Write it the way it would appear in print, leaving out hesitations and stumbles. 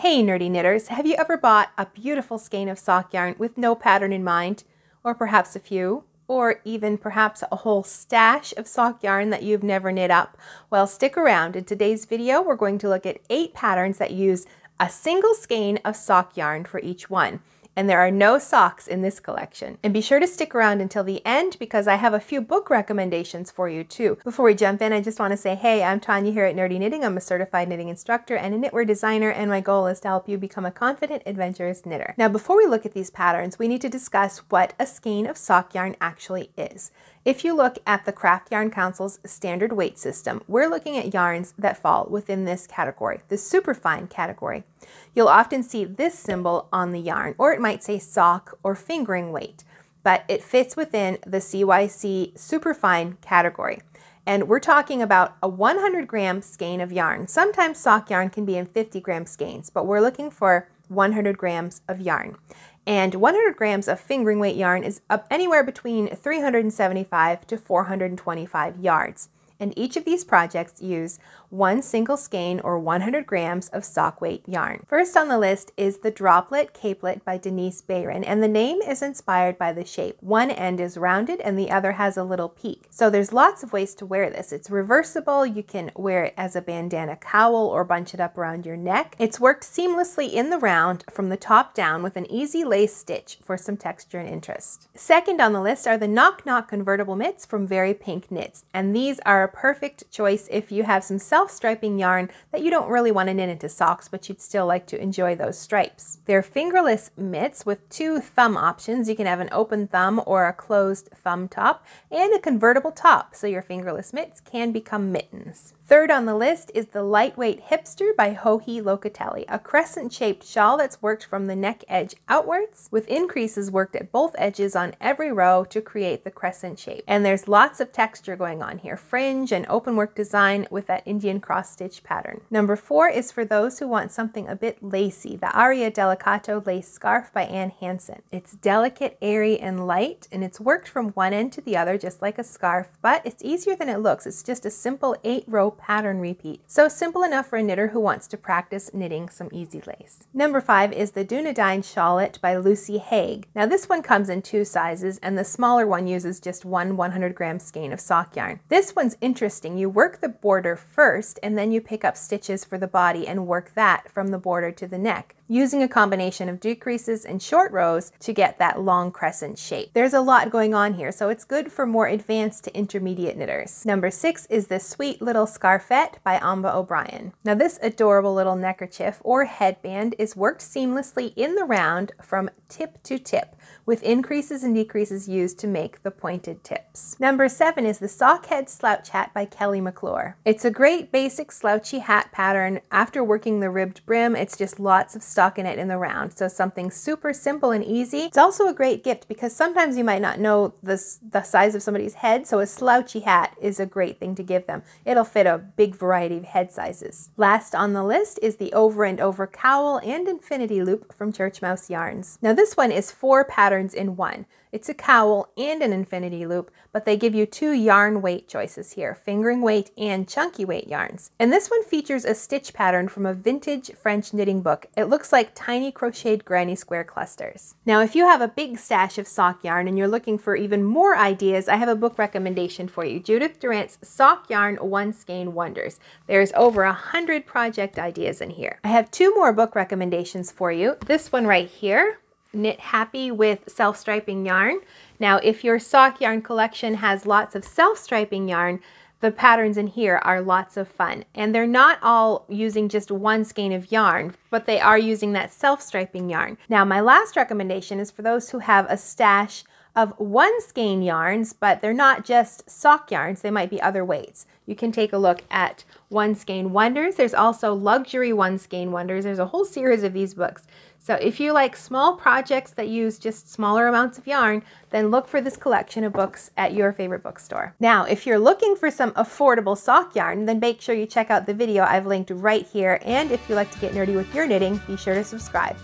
Hey nerdy knitters, have you ever bought a beautiful skein of sock yarn with no pattern in mind? Or perhaps a few? Or even perhaps a whole stash of sock yarn that you've never knit up? Well, stick around. In today's video, we're going to look at 8 patterns that use a single skein of sock yarn for each one. And there are no socks in this collection. And be sure to stick around until the end because I have a few book recommendations for you too. Before we jump in, I just want to say, hey, I'm Tanya here at Nerdy Knitting. I'm a certified knitting instructor and a knitwear designer, and my goal is to help you become a confident, adventurous knitter. Now, before we look at these patterns, we need to discuss what a skein of sock yarn actually is. If you look at the Craft Yarn Council's standard weight system, we're looking at yarns that fall within this category, the superfine category. You'll often see this symbol on the yarn, or it might say sock or fingering weight, but it fits within the CYC superfine category. And we're talking about a 100-gram skein of yarn. Sometimes sock yarn can be in 50-gram skeins, but we're looking for 100 grams of yarn. And 100 grams of fingering weight yarn is up anywhere between 375 to 425 yards. And each of these projects use one single skein or 100 grams of sock weight yarn. First on the list is the Droplet Caplet by Denise Bayron, and the name is inspired by the shape. One end is rounded and the other has a little peak. So there's lots of ways to wear this. It's reversible. You can wear it as a bandana cowl or bunch it up around your neck. It's worked seamlessly in the round from the top down with an easy lace stitch for some texture and interest. Second on the list are the Knock Knock convertible mitts from Very Pink Knits, and these are a perfect choice if you have some self-striping yarn that you don't really want to knit into socks, but you'd still like to enjoy those stripes. They're fingerless mitts with 2 thumb options. You can have an open thumb or a closed thumb top and a convertible top, so your fingerless mitts can become mittens. Third on the list is the lightweight Hipster by Joji Locatelli, a crescent-shaped shawl that's worked from the neck edge outwards, with increases worked at both edges on every row to create the crescent shape. And there's lots of texture going on here, fringe and open work design with that Indian cross-stitch pattern. Number 4 is for those who want something a bit lacy, the Aria Delicato lace scarf by Hanson. It's delicate, airy, and light, and it's worked from one end to the other just like a scarf, but it's easier than it looks. It's just a simple 8-row pattern repeat. So simple enough for a knitter who wants to practice knitting some easy lace. Number 5 is the Dunedin Shawlette by Lucy Hague. Now this one comes in 2 sizes, and the smaller one uses just one 100-gram skein of sock yarn. This one's interesting. You work the border first, and then you pick up stitches for the body and work that from the border to the neck, using a combination of decreases and short rows to get that long crescent shape. There's a lot going on here, so it's good for more advanced to intermediate knitters. Number 6 is the sweet little Scarfette by Ambah O'Brien. Now this adorable little neckerchief or headband is worked seamlessly in the round from tip to tip, with increases and decreases used to make the pointed tips. Number 7 is the Sockhead Slouch Hat by McClure. It's a great basic slouchy hat pattern. After working the ribbed brim, it's just lots of stockinette in the round, so something super simple and easy. It's also a great gift because sometimes you might not know the size of somebody's head, so a slouchy hat is a great thing to give them. It'll fit a big variety of head sizes. Last on the list is the Over and Over Cowl and Infinity Loop from Churchmouse yarns. Now this one is 4 patterns in one. It's a cowl and an infinity loop, but they give you 2 yarn weight choices here, fingering weight and chunky weight yarns. And this one features a stitch pattern from a vintage French knitting book. It looks like tiny crocheted granny square clusters. Now, if you have a big stash of sock yarn and you're looking for even more ideas, I have a book recommendation for you, Judith Durant's Sock Yarn One Skein Wonders. There's over 100 project ideas in here. I have 2 more book recommendations for you. This one right here, Knit Happy with Self-Striping Yarn. Now, if your sock yarn collection has lots of self-striping yarn, the patterns in here are lots of fun. And they're not all using just one skein of yarn, but they are using that self-striping yarn. Now, my last recommendation is for those who have a stash of 1 skein yarns, but they're not just sock yarns, they might be other weights. You can take a look at One Skein Wonders. There's also Luxury One Skein Wonders. There's a whole series of these books. So if you like small projects that use just smaller amounts of yarn, then look for this collection of books at your favorite bookstore. Now, if you're looking for some affordable sock yarn, then make sure you check out the video I've linked right here. And if you like to get nerdy with your knitting, be sure to subscribe.